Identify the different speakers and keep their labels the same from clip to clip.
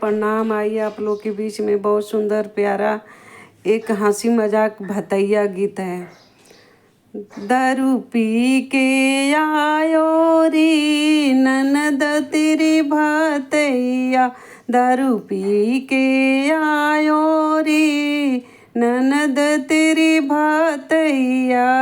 Speaker 1: प्रणाम। आइए आप लोग के बीच में बहुत सुंदर प्यारा एक हंसी मजाक भतैया गीत है। दारू पी के आयो री ननद तेरी भतैया, दारू पी के आयो री ननद तेरी भतैया।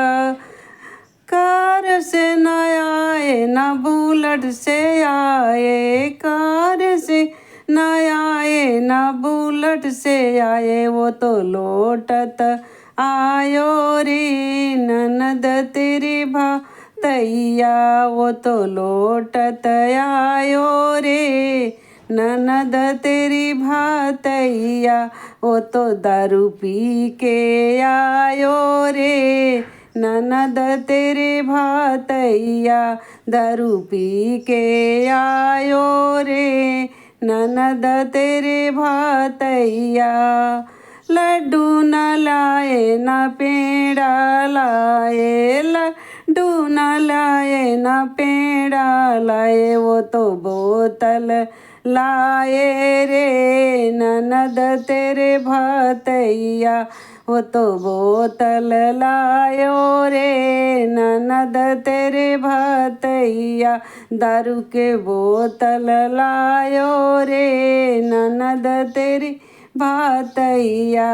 Speaker 1: कार से न आए न बुलेट से आए, कार से न आए न बुलेट से आए, वो तो लौटत आयो रे ननद तेरी भतैया, वो तो लौटत आयो रे ननद तेरी भतैया। वो तो दारू पी के आयो रे ननद तेरे भतैया, दारू पी के आयो रे ननद तेरे भतैया। लड्डू न लाए न पेड़ा लाए, लड्डू न लाए न पेड़ा लाए, वो तो बोतल लाए रे ननद तेरे भतैया, वो तो बोतल लायो रे ननद तेरे भतैया। दारू के बोतल लायो रे ननद तेरी भतैया,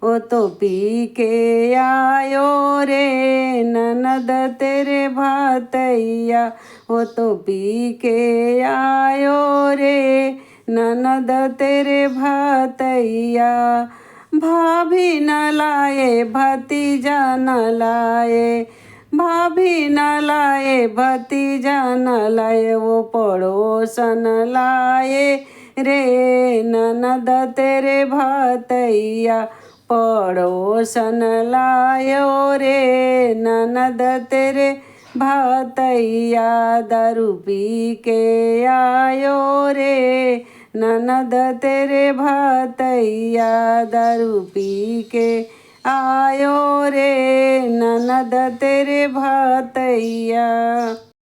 Speaker 1: वो तो पी के आयो रे ननद तेरे भतैया, वो तो पी के आयो रे ननद तेरे भतैया। भाभी न लाए भतीजा न लाए, भाभी न लाए भतीजा न लाए, वो पड़ोसन लाए रे ननद तेरे भतैया, पड़ोसन लायो रे ननद तेरे भतैया। दारू पी के आयो रे ननद तेरे भतैया, दारू पी के आयो रे ननद तेरे भतैया।